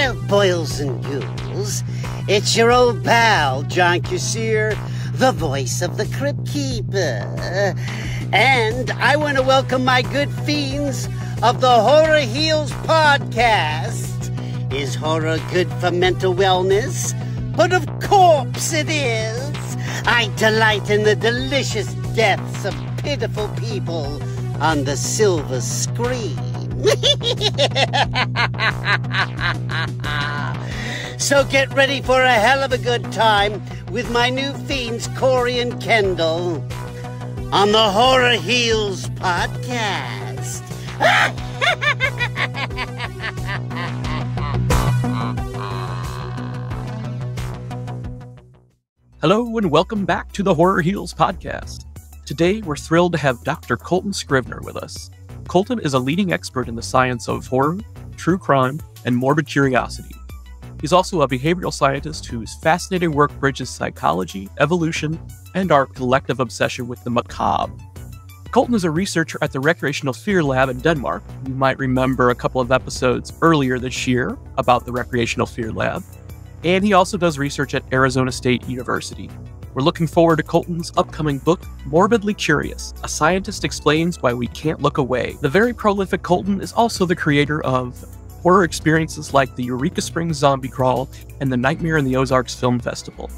Well, boils and ghouls, it's your old pal, Junkies here, the voice of the Crypt Keeper. And I want to welcome my good fiends of the Horror Heals podcast. Is horror good for mental wellness? But of course it is. I delight in the delicious deaths of pitiful people on the silver screen. So get ready for a hell of a good time with my new fiends, Corey and Kendall, on the Horror Heals podcast. Hello and welcome back to the Horror Heals podcast. Today we're thrilled to have Dr. Coltan Scrivner with us. Coltan is a leading expert in the science of horror, true crime, and morbid curiosity. He's also a behavioral scientist whose fascinating work bridges psychology, evolution, and our collective obsession with the macabre. Coltan is a researcher at the Recreational Fear Lab in Denmark. You might remember a couple of episodes earlier this year about the Recreational Fear Lab. And he also does research at Arizona State University. We're looking forward to Coltan's upcoming book, Morbidly Curious. A scientist explains why we can't look away. The very prolific Coltan is also the creator of horror experiences like the Eureka Springs Zombie Crawl and the Nightmare in the Ozarks Film Festival.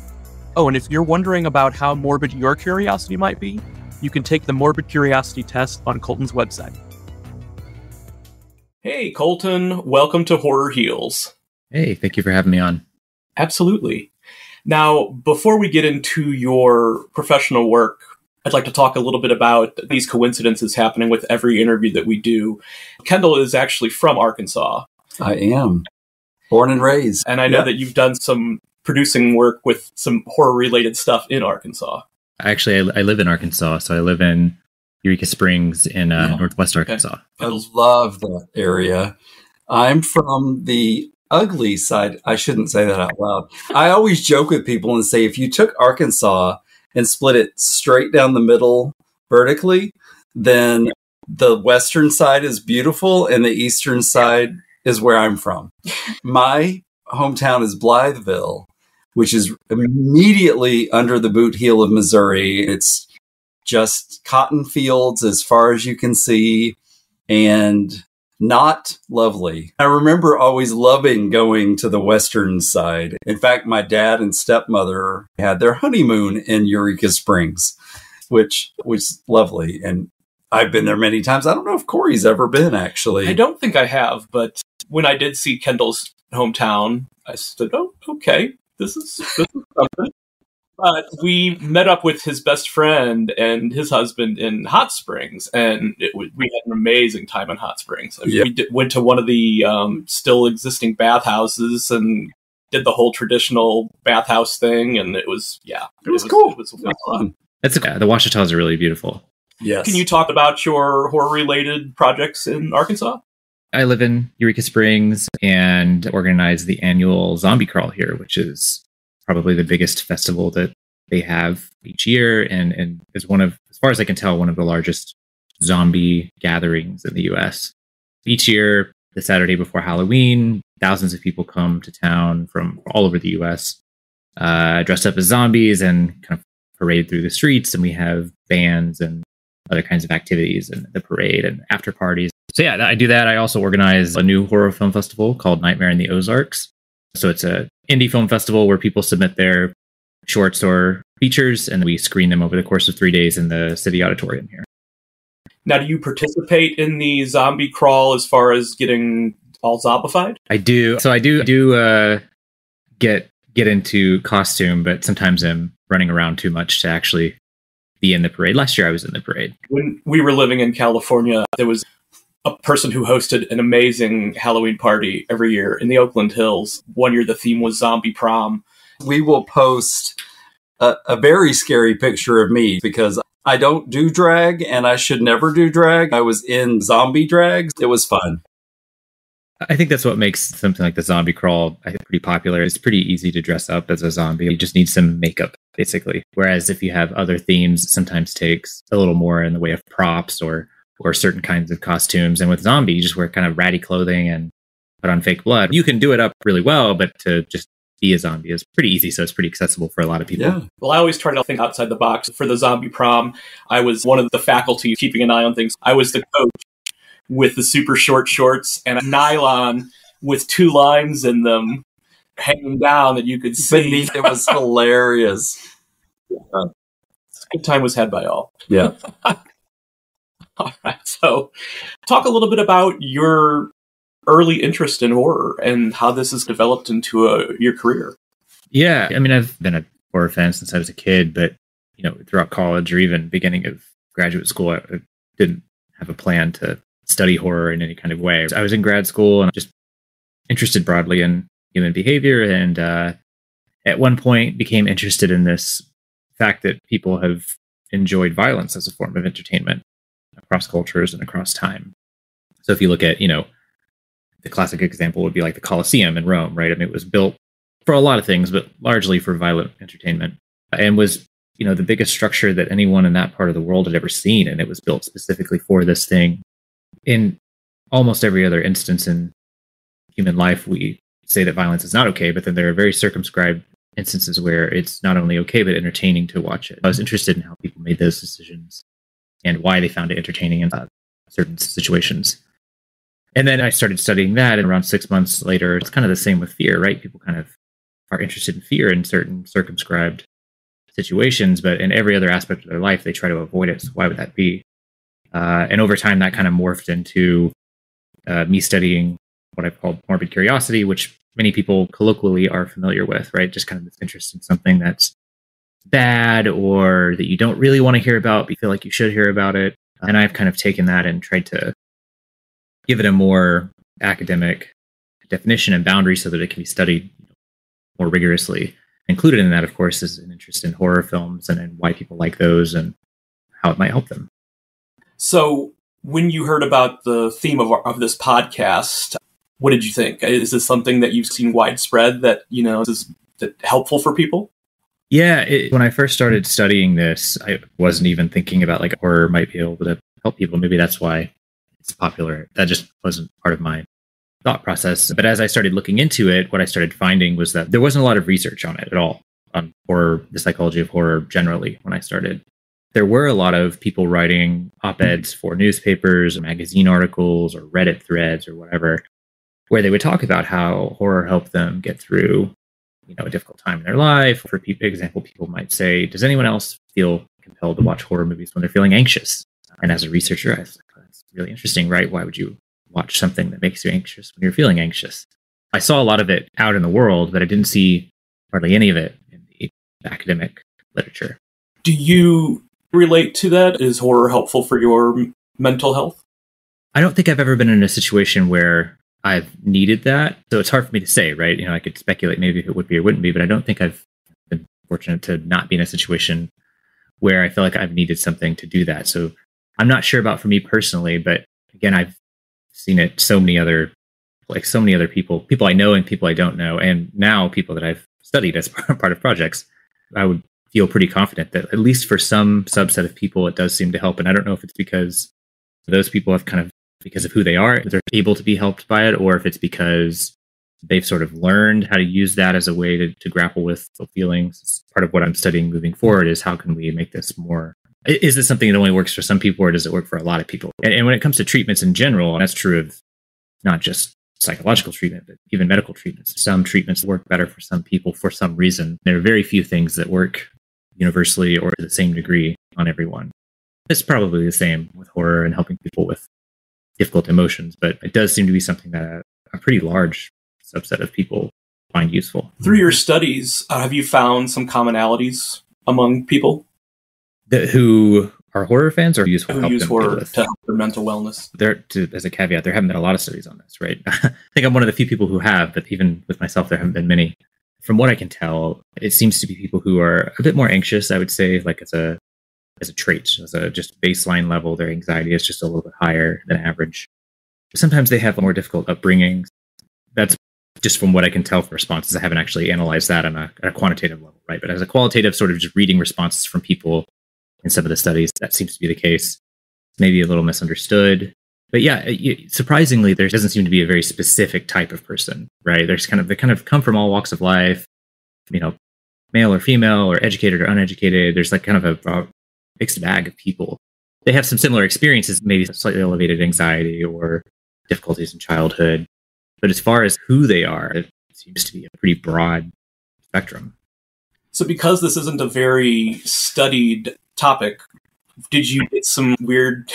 Oh, and if you're wondering about how morbid your curiosity might be, you can take the Morbid Curiosity test on Coltan's website. Hey, Coltan, welcome to Horror Heals. Hey, thank you for having me on. Absolutely. Now, before we get into your professional work, I'd like to talk a little bit about these coincidences happening with every interview that we do. Kendall is actually from Arkansas. I am. Born and raised. And I know that you've done some producing work with some horror-related stuff in Arkansas. Actually, I live in Arkansas, so I live in Eureka Springs in northwest Arkansas. I love that area. I'm from the ugly side. I shouldn't say that out loud. I always joke with people and say, if you took Arkansas and split it straight down the middle vertically, then the western side is beautiful and the eastern side is where I'm from. My hometown is Blytheville, which is immediately under the boot heel of Missouri. It's just cotton fields as far as you can see, and not lovely. I remember always loving going to the western side. In fact, my dad and stepmother had their honeymoon in Eureka Springs, which was lovely. And I've been there many times. I don't know if Corey's ever been, actually. I don't think I have, but when I did see Kendall's hometown, I said, oh, okay, this is something. But we met up with his best friend and his husband in Hot Springs, and we had an amazing time in Hot Springs. I mean, we went to one of the still existing bathhouses and did the whole traditional bathhouse thing, and it was cool. It was fun. The Ouachitas are really beautiful. Yes. Can you talk about your horror-related projects in Arkansas? I live in Eureka Springs and organize the annual Zombie Crawl here, which is probably the biggest festival that they have each year, and is one of, as far as I can tell, one of the largest zombie gatherings in the U.S. Each year, the Saturday before Halloween, thousands of people come to town from all over the U.S., dressed up as zombies and kind of parade through the streets, and we have bands and other kinds of activities and the parade and after parties. So yeah, I do that. I also organize a new horror film festival called Nightmare in the Ozarks. So it's a indie film festival where people submit their shorts or features, and we screen them over the course of 3 days in the city auditorium here. Now, do you participate in the zombie crawl as far as getting all zombified? I do. So I do get into costume, but sometimes I'm running around too much to actually be in the parade. Last year I was in the parade. When we were living in California, there was a person who hosted an amazing Halloween party every year in the Oakland Hills. One year the theme was zombie prom. We will post a very scary picture of me because I don't do drag and I should never do drag. I was in zombie drags. It was fun. I think that's what makes something like the zombie crawl, I think, pretty popular. It's pretty easy to dress up as a zombie. You just need some makeup, basically. Whereas if you have other themes, it sometimes takes a little more in the way of props or certain kinds of costumes. And with zombie, you just wear kind of ratty clothing and put on fake blood. You can do it up really well, but to just be a zombie is pretty easy. So it's pretty accessible for a lot of people. Yeah. Well, I always try to think outside the box. For the zombie prom, I was one of the faculty keeping an eye on things. I was the coach with the super short shorts and a nylon with 2 lines in them hanging down that you could see. Beneath it was hilarious. Good time was had by all. Yeah. All right. So talk a little bit about your early interest in horror and how this has developed into your career. Yeah. I mean, I've been a horror fan since I was a kid, but, throughout college or even beginning of graduate school, I didn't have a plan to study horror in any kind of way. I was in grad school and just interested broadly in human behavior, and at one point became interested in this fact that people have enjoyed violence as a form of entertainment across cultures and across time. So if you look at, the classic example would be like the Colosseum in Rome, right? I mean, it was built for a lot of things, but largely for violent entertainment, and was, the biggest structure that anyone in that part of the world had ever seen. And it was built specifically for this thing. In almost every other instance in human life, we say that violence is not okay, but then there are very circumscribed instances where it's not only okay, but entertaining to watch it. I was interested in how people made those decisions and why they found it entertaining in certain situations. And then I started studying that, and around 6 months later, it's kind of the same with fear, right? People kind of are interested in fear in certain circumscribed situations, but in every other aspect of their life, they try to avoid it. So why would that be? And over time, that kind of morphed into me studying what I've called morbid curiosity, which many people colloquially are familiar with, right? Just kind of this interest in something that's bad or that you don't really want to hear about, but you feel like you should hear about it. And I've kind of taken that and tried to give it a more academic definition and boundary so that it can be studied more rigorously. Included in that, of course, is an interest in horror films and why people like those and how it might help them. So when you heard about the theme of this podcast, what did you think? Is this something that you've seen widespread that, is helpful for people? Yeah. When I first started studying this, I wasn't even thinking about like horror might be able to help people. Maybe that's why it's popular. That just wasn't part of my thought process. But as I started looking into it, what I started finding was that there wasn't a lot of research on it at all, on horror, the psychology of horror generally, when I started. There were a lot of people writing op-eds for newspapers or magazine articles or Reddit threads or whatever, where they would talk about how horror helped them get through, a difficult time in their life. For example, people might say, does anyone else feel compelled to watch horror movies when they're feeling anxious? And as a researcher, I was like, oh, that's really interesting, right? Why would you watch something that makes you anxious when you're feeling anxious? I saw a lot of it out in the world, but I didn't see hardly any of it in the academic literature. Do you relate to that? Is horror helpful for your mental health? I don't think I've ever been in a situation where I've needed that. So it's hard for me to say, right? I could speculate maybe if it would be or wouldn't be, but I don't think I've been fortunate to not be in a situation where I feel like I've needed something to do that. So I'm not sure about for me personally, but again, I've seen it so many other people I know and people I don't know, and now people that I've studied as part of projects. I would feel pretty confident that at least for some subset of people, it does seem to help. And I don't know if it's because those people have kind of, because of who they are, they're able to be helped by it, or if it's because they've sort of learned how to use that as a way to grapple with the feelings. Part of what I'm studying moving forward is how can we make this more, is this something that only works for some people or does it work for a lot of people? And when it comes to treatments in general, and that's true of not just psychological treatment, but even medical treatments. Some treatments work better for some people for some reason. There are very few things that work universally or to the same degree on everyone. It's probably the same with horror and helping people with difficult emotions, but it does seem to be something that a pretty large subset of people find useful. Through your studies, have you found some commonalities among people? Who are horror fans or use horror to help their mental wellness? As a caveat, there haven't been a lot of studies on this, right? I think I'm one of the few people who have, but even with myself, there haven't been many. From what I can tell, it seems to be people who are a bit more anxious, I would say, like as a trait, as a just baseline level, their anxiety is just a little bit higher than average. Sometimes they have more difficult upbringings. That's just from what I can tell from responses. I haven't actually analyzed that on a quantitative level, right? But as a qualitative, sort of just reading responses from people in some of the studies, that seems to be the case. Maybe a little misunderstood. But yeah, surprisingly, there doesn't seem to be a very specific type of person, right? They kind of come from all walks of life, you know, male or female or educated or uneducated. There's like kind of a mixed bag of people. They have some similar experiences, maybe slightly elevated anxiety or difficulties in childhood. But as far as who they are, it seems to be a pretty broad spectrum. So because this isn't a very studied topic, did you get some weird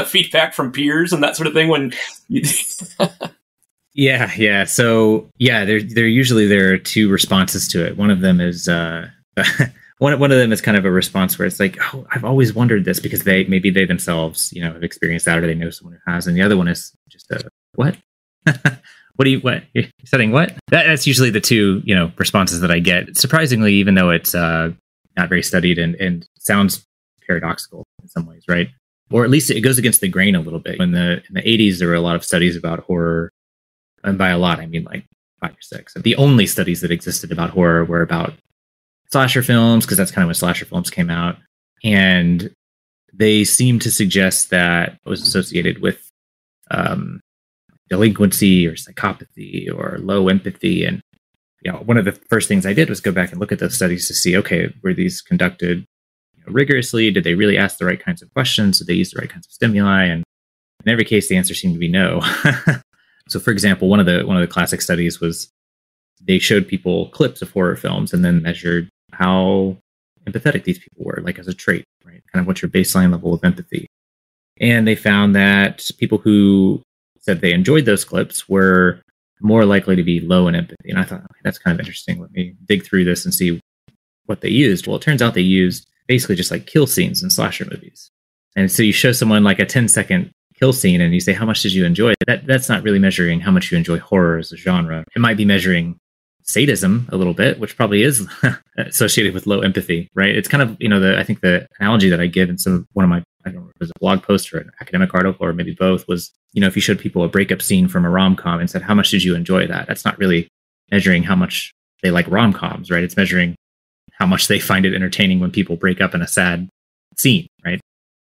feedback from peers and that sort of thing when you... Yeah. So there are two responses to it. One of them is one of them is kind of a response where it's like, oh, I've always wondered this, because they themselves, you know, have experienced that, or they know someone who has. And the other one is just a what? What you're studying what? That's usually the two, you know, responses that I get. Surprisingly, even though it's not very studied and sounds paradoxical in some ways, right? Or at least it goes against the grain a little bit. In the 80s, there were a lot of studies about horror. And by a lot, I mean like 5 or 6. The only studies that existed about horror were about slasher films, because that's kind of when slasher films came out. And they seemed to suggest that it was associated with delinquency or psychopathy or low empathy. And, you know, one of the first things I did was go back and look at those studies to see, okay, were these conducted, you know, rigorously? Did they really ask the right kinds of questions? Did they use the right kinds of stimuli? And in every case, the answer seemed to be no. So, for example, one of the classic studies was they showed people clips of horror films and then measured how empathetic these people were, like as a trait, right? Kind of what's your baseline level of empathy. And they found that people who said they enjoyed those clips were more likely to be low in empathy. And I thought, okay, that's kind of interesting. Let me dig through this and see what they used. Well, it turns out they used basically just like kill scenes in slasher movies. And so you show someone like a 10-second kill scene and you say, how much did you enjoy it? That's not really measuring how much you enjoy horror as a genre. It might be measuring sadism a little bit, which probably is associated with low empathy, right? It's kind of, you know, I think the analogy that I give in one of my, I don't know if it was a blog post or an academic article or maybe both, was, you know, if you showed people a breakup scene from a rom-com and said, how much did you enjoy that? That's not really measuring how much they like rom-coms, right? It's measuring how much they find it entertaining when people break up in a sad scene, right?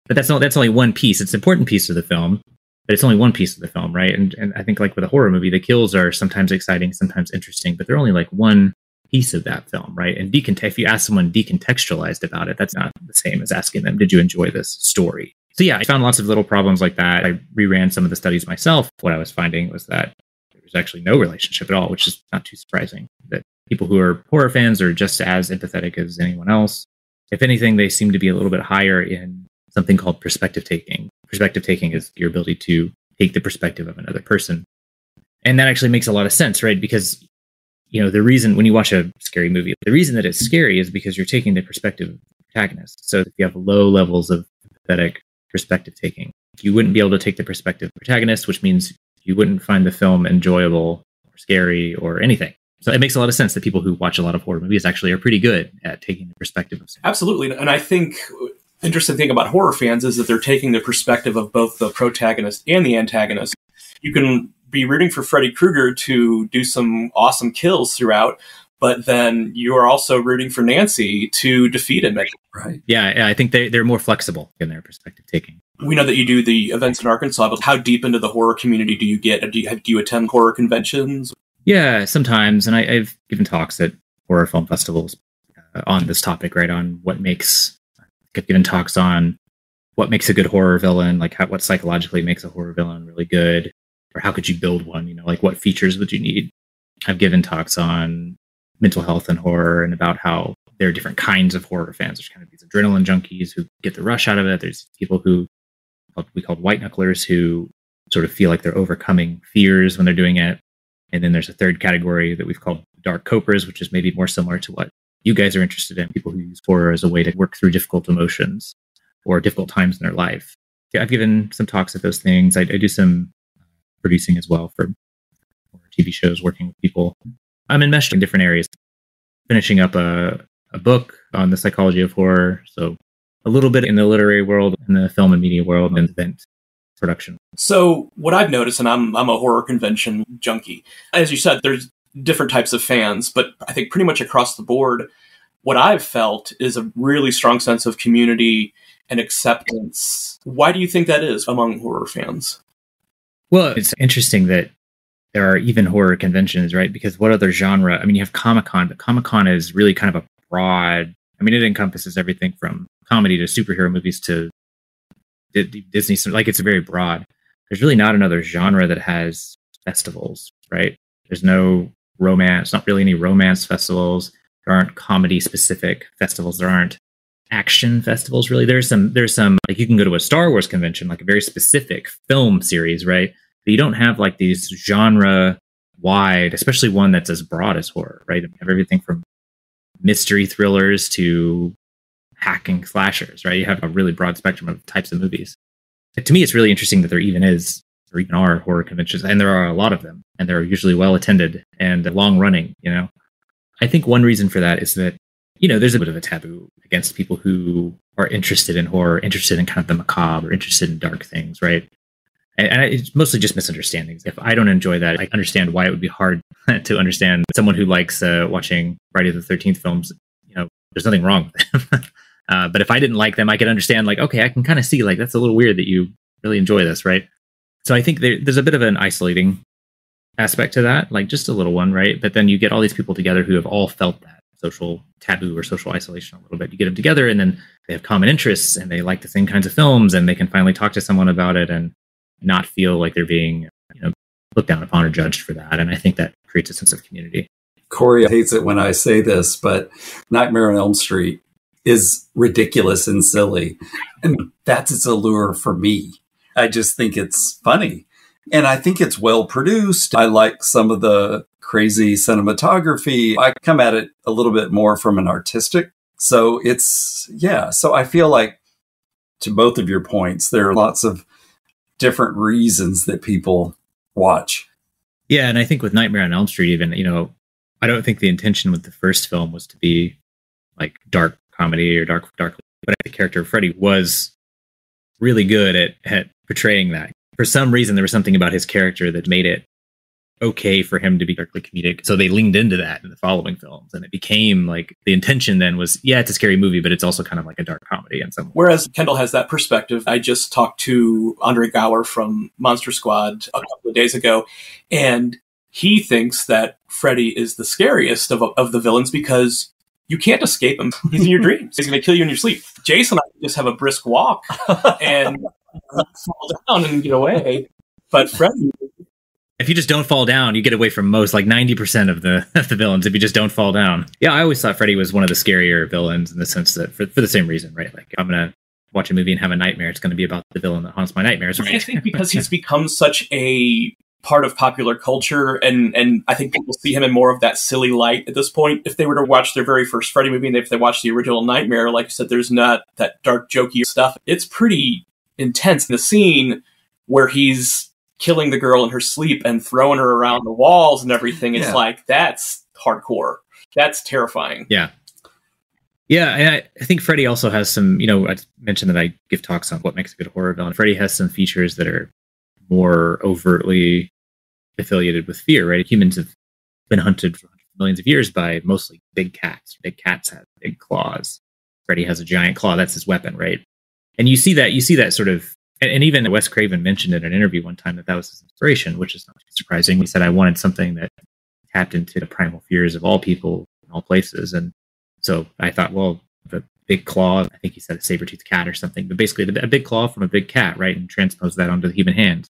But that's only one piece. It's an important piece of the film, but it's only one piece of the film, right? And I think like with a horror movie, the kills are sometimes exciting, sometimes interesting, but they're only like one piece of that film, right? And if you ask someone decontextualized about it, that's not the same as asking them, did you enjoy this story? So yeah, I found lots of little problems like that. I reran some of the studies myself. What I was finding was that there was actually no relationship at all, which is not too surprising. That people who are horror fans are just as empathetic as anyone else. If anything, they seem to be a little bit higher in something called perspective taking. Perspective taking is your ability to take the perspective of another person. And that actually makes a lot of sense, right? Because, you know, the reason when you watch a scary movie, the reason that it's scary is because you're taking the perspective of the protagonist. So if you have low levels of empathetic perspective taking, you wouldn't be able to take the perspective of the protagonist, which means you wouldn't find the film enjoyable or scary or anything. So it makes a lot of sense that people who watch a lot of horror movies actually are pretty good at taking the perspective of someone. Absolutely. And I think the interesting thing about horror fans is that they're taking the perspective of both the protagonist and the antagonist. You can be rooting for Freddy Krueger to do some awesome kills throughout, but then you are also rooting for Nancy to defeat him. Right. Yeah, I think they're more flexible in their perspective taking. We know that you do the events in Arkansas, but how deep into the horror community do you get? Do you attend horror conventions? Yeah, sometimes. And I've given talks at horror film festivals on this topic, right? On what makes, I've given talks on what makes a good horror villain, like what psychologically makes a horror villain really good, or how could you build one? You know, like what features would you need? I've given talks on mental health and horror and about how there are different kinds of horror fans. There's kind of these adrenaline junkies who get the rush out of it. There's people who we call white knucklers who sort of feel like they're overcoming fears when they're doing it. And then there's a third category that we've called dark copers, which is maybe more similar to what you guys are interested in, people who use horror as a way to work through difficult emotions or difficult times in their life. Yeah, I've given some talks at those things. I do some producing as well for TV shows, working with people. I'm enmeshed in different areas, finishing up a book on the psychology of horror. So a little bit in the literary world, in the film and media world, and event production. So what I've noticed, and I'm a horror convention junkie, as you said, there's different types of fans, but I think pretty much across the board, what I've felt is a really strong sense of community and acceptance. Why do you think that is among horror fans? Well, it's interesting that there are even horror conventions, right? Because what other genre? I mean, you have Comic-Con, but Comic-Con is really kind of a broad, I mean, it encompasses everything from comedy to superhero movies to Disney. Like, it's very broad. There's really not another genre that has festivals, right? There's no romance, not really any romance festivals. There aren't comedy specific festivals. There aren't action festivals, really. There's some, like, you can go to a Star Wars convention, like a very specific film series, right? But you don't have like these genre wide, especially one that's as broad as horror, right? You have everything from mystery thrillers to hacking slashers, right? You have a really broad spectrum of types of movies. To me, it's really interesting that there even is, or even are, horror conventions, and there are a lot of them, and they're usually well attended and long running, you know? I think one reason for that is that, you know, there's a bit of a taboo against people who are interested in horror, interested in kind of the macabre, or interested in dark things, right? And it's mostly just misunderstandings. If I don't enjoy that, I understand why it would be hard to understand someone who likes watching Friday the 13th films. You know, there's nothing wrong with them. But if I didn't like them, I could understand, like, okay, I can kind of see, like, that's a little weird that you really enjoy this, right? So I think there's a bit of an isolating aspect to that, like just a little one, right? But then you get all these people together who have all felt that social taboo or social isolation a little bit. You get them together and then they have common interests and they like the same kinds of films and they can finally talk to someone about it and not feel like they're being, you know, looked down upon or judged for that. And I think that creates a sense of community. Corey hates it when I say this, but Nightmare on Elm Street is ridiculous and silly. And that's its allure for me. I just think it's funny. And I think it's well produced. I like some of the crazy cinematography. I come at it a little bit more from an artistic. So it's, yeah. So I feel like, to both of your points, there are lots of different reasons that people watch. Yeah. And I think with Nightmare on Elm Street, even, you know, I don't think the intention with the first film was to be like dark comedy or dark, but the character of Freddy was really good at portraying that. For some reason, there was something about his character that made it okay for him to be darkly comedic. So they leaned into that in the following films. And it became like the intention then was, yeah, it's a scary movie, but it's also kind of like a dark comedy in some way. Whereas Kendall has that perspective. I just talked to Andre Gower from Monster Squad a couple of days ago, and he thinks that Freddy is the scariest of the villains because you can't escape him. He's in your dreams. He's going to kill you in your sleep. Jason and I just have a brisk walk and fall down and get away. But Freddy, if you just don't fall down, you get away from most, like 90% of the villains if you just don't fall down. Yeah, I always thought Freddy was one of the scarier villains in the sense that for the same reason, right? Like, I'm going to watch a movie and have a nightmare. It's going to be about the villain that haunts my nightmares. Right? I think because he's become such a part of popular culture, and I think people see him in more of that silly light at this point. If they were to watch their very first Freddy movie and if they watched the original Nightmare, like you said, there's not that dark, jokey stuff. It's pretty intense. The scene where he's killing the girl in her sleep and throwing her around the walls and everything, it's like, that's hardcore. That's terrifying. Yeah. Yeah, and I think Freddy also has some, you know, I mentioned that I give talks on what makes a good horror villain. Freddy has some features that are more overtly affiliated with fear, right? Humans have been hunted for millions of years by mostly big cats. Big cats have big claws. Freddy has a giant claw. That's his weapon, right? And you see that sort of, and even Wes Craven mentioned in an interview one time that was his inspiration, which is not surprising. He said, I wanted something that tapped into the primal fears of all people in all places. And so I thought, well, the big claw, I think he said a saber-toothed cat or something, but basically a big claw from a big cat, right? And transpose that onto the human hand.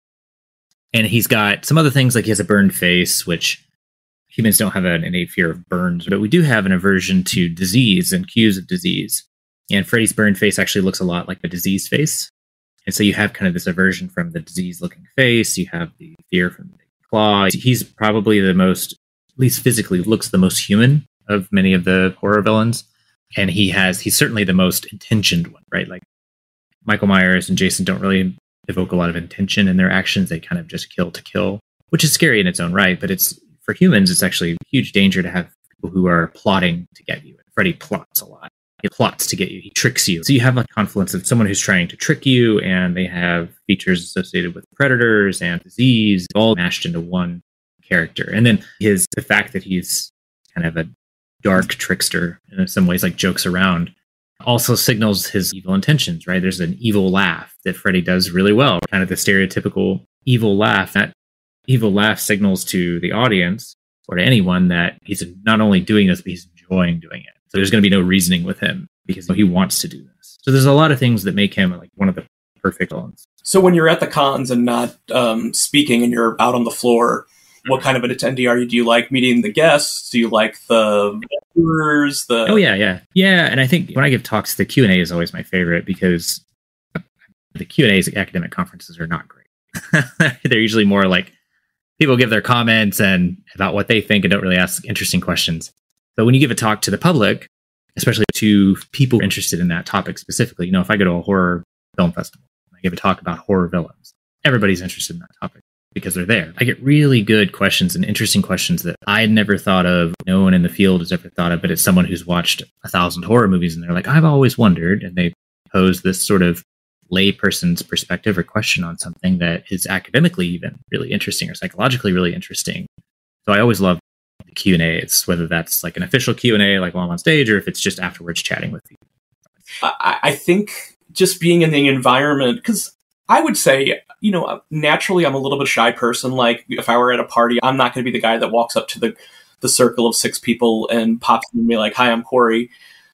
And he's got some other things, like he has a burned face, which humans don't have an innate fear of burns, but we do have an aversion to disease and cues of disease. And Freddy's burned face actually looks a lot like a disease face. And so you have kind of this aversion from the disease-looking face. You have the fear from the claw. He's probably the most, at least physically, looks the most human of many of the horror villains. And he's certainly the most intentioned one, right? Like Michael Myers and Jason don't really evoke a lot of intention in their actions. They kind of just kill to kill, which is scary in its own right. But it's, for humans, it's actually a huge danger to have people who are plotting to get you. And Freddy plots a lot. He plots to get you. He tricks you. So you have a confluence of someone who's trying to trick you, and they have features associated with predators and disease, all mashed into one character. And then the fact that he's kind of a dark trickster in some ways, like jokes around. also signals his evil intentions, right? There's an evil laugh that Freddy does really well, kind of the stereotypical evil laugh. That evil laugh signals to the audience or to anyone that he's not only doing this, but he's enjoying doing it. So there's going to be no reasoning with him because he wants to do this. So there's a lot of things that make him like one of the perfect villains. So when you're at the cons and not speaking and you're out on the floor, what kind of an attendee are you? Do you like meeting the guests? Do you like the tours? Oh, yeah. And I think when I give talks, the Q&A is always my favorite because the Q&As at academic conferences are not great. They're usually more like people give their comments and about what they think and don't really ask interesting questions. But when you give a talk to the public, especially to people interested in that topic specifically, if I go to a horror film festival and I give a talk about horror villains, everybody's interested in that topic because they're there. I get really good questions and interesting questions that I had never thought of, no one in the field has ever thought of, but it's someone who's watched 1,000 horror movies and they're like, I've always wondered, and they pose this sort of layperson's perspective or question on something that is academically even really interesting or psychologically really interesting. So I always love the Q&As, whether that's like an official Q&A like while I'm on stage or if it's just afterwards chatting with people. I think just being in the environment, because I would say, naturally I'm a little bit shy person. Like if I were at a party, I'm not going to be the guy that walks up to the circle of 6 people and pops in and be like, hi, I'm Corey.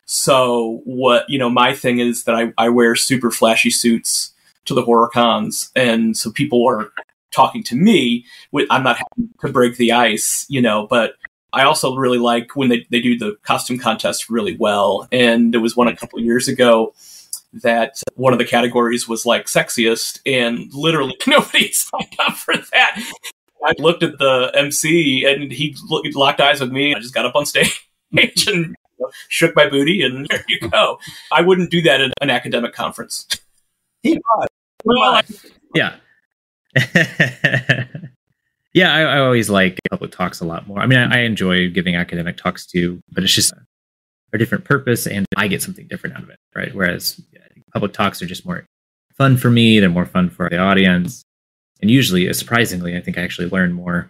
So what, my thing is that I wear super flashy suits to the horror cons. And so people are talking to me. I'm not having to break the ice, but I also really like when they do the costume contest really well. And there was one a couple of years ago that one of the categories was like sexiest, and literally nobody signed up for that. I looked at the MC and he locked eyes with me. I just got up on stage and shook my booty, and there you go. I wouldn't do that at an academic conference. Yeah. Yeah, I always like public talks a lot more. I mean, I enjoy giving academic talks too, but it's just a different purpose, and I get something different out of it, right? Whereas public talks are just more fun for me. They're more fun for the audience. And usually, surprisingly, I think I actually learn more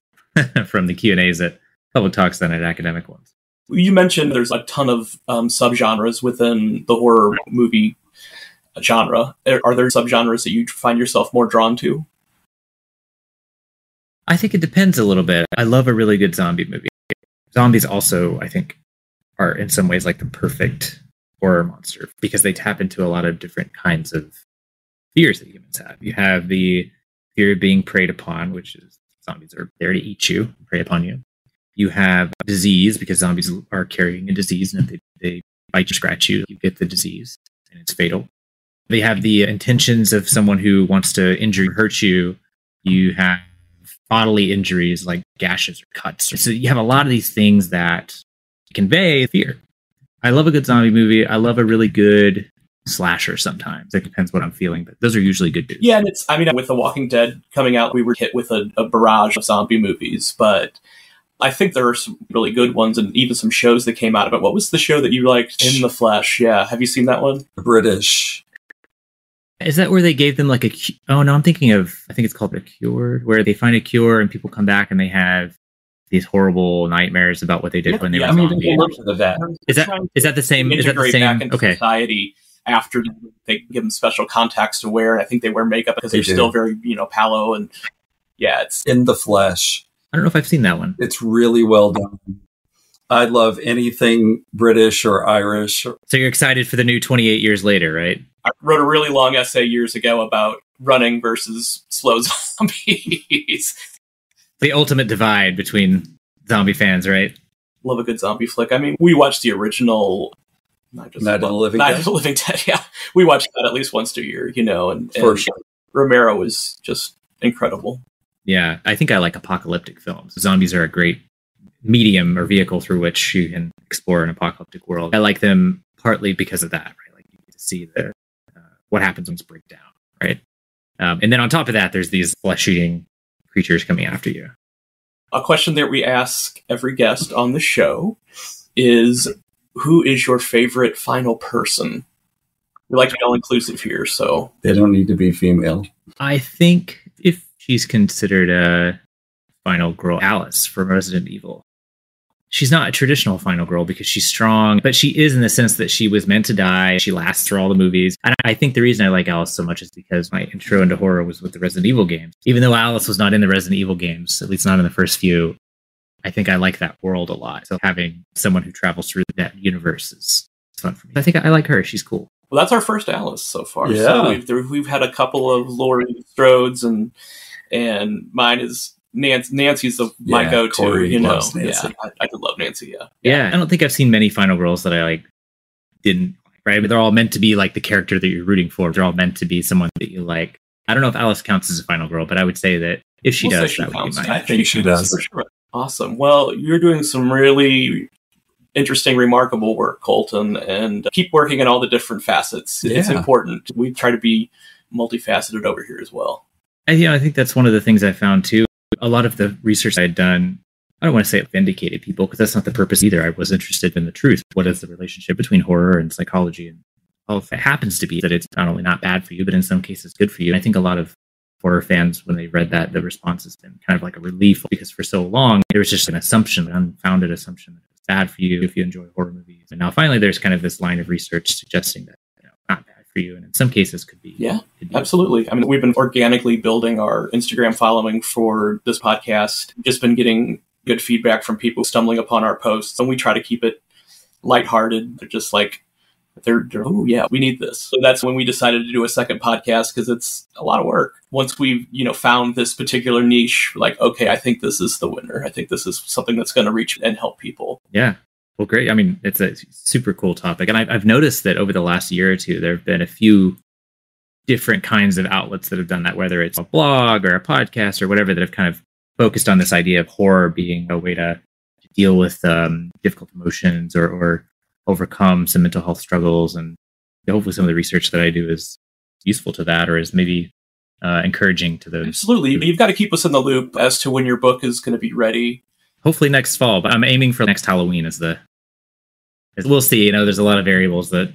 from the Q&As at public talks than at academic ones. You mentioned there's a ton of subgenres within the horror movie genre. Are there subgenres that you find yourself more drawn to? I think it depends a little bit. I love a really good zombie movie. Zombies also, I think, are in some ways like the perfect horror monster because they tap into a lot of different kinds of fears that humans have. You have the fear of being preyed upon, which is zombies are there to eat you, prey upon you. You have disease because zombies are carrying a disease, and if they bite you, scratch you, you get the disease, and it's fatal. They have the intentions of someone who wants to injure or hurt you. You have bodily injuries like gashes or cuts. So you have a lot of these things that convey fear. I love a good zombie movie. I love a really good slasher sometimes. It depends what I'm feeling, but those are usually good dudes. Yeah, and with The Walking Dead coming out, we were hit with a barrage of zombie movies, but I think there are some really good ones and even some shows that came out of it. What was the show that you liked? In the Flesh. Yeah. Have you seen that one? British. Is that where they gave them like oh no, I think it's called The Cure, where they find a cure and people come back and they have these horrible nightmares about what they did when they were zombies. Is that the same? Is that the same? Back into society after they give them special contacts to wear, and I think they wear makeup because they're still very, pallow, and yeah, it's In the Flesh. I don't know if I've seen that one. It's really well done. I love anything British or Irish. So you're excited for the new 28 Years Later, right? I wrote a really long essay years ago about running versus slow zombies. The ultimate divide between zombie fans, right? Love a good zombie flick. I mean, we watched the original Night of the Living Dead. Yeah, we watched that at least once a year, and for sure. Romero was just incredible. Yeah, I think I like apocalyptic films. Zombies are a great medium or vehicle through which you can explore an apocalyptic world. I like them partly because of that, right? Like you get to see what happens when it's break down, right? And then on top of that, there's these flesh-eating creatures coming after you. A question that we ask every guest on the show is, who is your favorite final person? We like to be all-inclusive here, so... They don't need to be female. I think if she's considered a final girl, Alice from Resident Evil. she's not a traditional final girl because she's strong, but she is in the sense that she was meant to die. She lasts through all the movies. And I think the reason I like Alice so much is because my intro into horror was with the Resident Evil games. Even though Alice was not in the Resident Evil games, at least not in the first few, I think I like that world a lot. So having someone who travels through that universe is fun for me. I think I like her. She's cool. Well, that's our first Alice so far. Yeah. So we've had a couple of Laurie Strodes, and mine is Nancy's my go-to. Corey you know, loves Nancy. yeah, I could love Nancy. Yeah, I don't think I've seen many final girls that I like didn't like. Right, but they're all meant to be like the character that you're rooting for. They're all meant to be someone that you like. I don't know if Alice counts as a final girl, but I would say that if she does, that would be mine. I think she does for sure. Awesome. Well, you're doing some really interesting, remarkable work, Colton, and keep working in all the different facets. It's important. We try to be multifaceted over here as well. And, I think that's one of the things I found too. A lot of the research I had done, I don't want to say it vindicated people because that's not the purpose either. I was interested in the truth. What is the relationship between horror and psychology? And health? It happens to be that it's not only not bad for you, but in some cases good for you. And I think a lot of horror fans, when they read that, the response has been kind of like a relief because for so long, there was just an assumption, an unfounded assumption that it's bad for you if you enjoy horror movies. And now finally, there's kind of this line of research suggesting that not bad for you. And in some cases could be. Yeah, absolutely. I mean, we've been organically building our Instagram following for this podcast, just been getting good feedback from people stumbling upon our posts. And we try to keep it lighthearted. They're just like, oh yeah, we need this. So that's when we decided to do a second podcast because it's a lot of work. Once we've, found this particular niche, like, okay, I think this is the winner. I think this is something that's going to reach and help people. Yeah. Well, great. I mean, it's a super cool topic. And I've noticed that over the last year or two, there have been a few different kinds of outlets that have done that, whether it's a blog or a podcast or whatever, that have kind of focused on this idea of horror being a way to deal with difficult emotions or overcome some mental health struggles. And hopefully some of the research that I do is useful to that or is maybe encouraging to those. Absolutely. You've got to keep us in the loop as to when your book is going to be ready. Hopefully next fall, but I'm aiming for next Halloween we'll see. There's a lot of variables that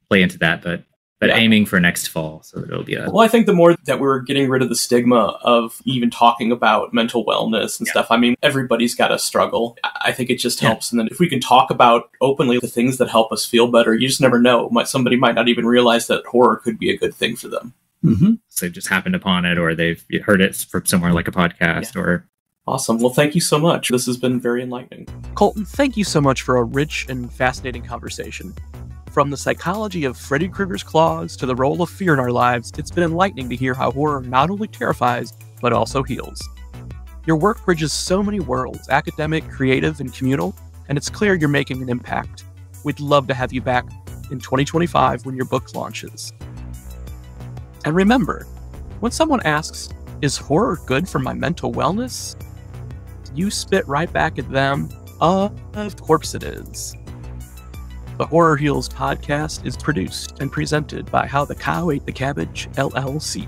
play into that, but aiming for next fall so that it'll be Well, I think the more that we're getting rid of the stigma of even talking about mental wellness and stuff, I mean, everybody's got a struggle. I think it just helps. And then if we can talk about openly the things that help us feel better, you just never know. Somebody might not even realize that horror could be a good thing for them. Mm-hmm. So they've just happened upon it or they've heard it from somewhere like a podcast or... Awesome. Well, thank you so much. This has been very enlightening. Colton, thank you so much for a rich and fascinating conversation. From the psychology of Freddy Krueger's claws to the role of fear in our lives, it's been enlightening to hear how horror not only terrifies, but also heals. Your work bridges so many worlds, academic, creative, and communal, and it's clear you're making an impact. We'd love to have you back in 2025 when your book launches. And remember, when someone asks, "Is horror good for my mental wellness?" you spit right back at them, "Of course it is." The Horror Heals podcast is produced and presented by How the Cow Ate the Cabbage, LLC.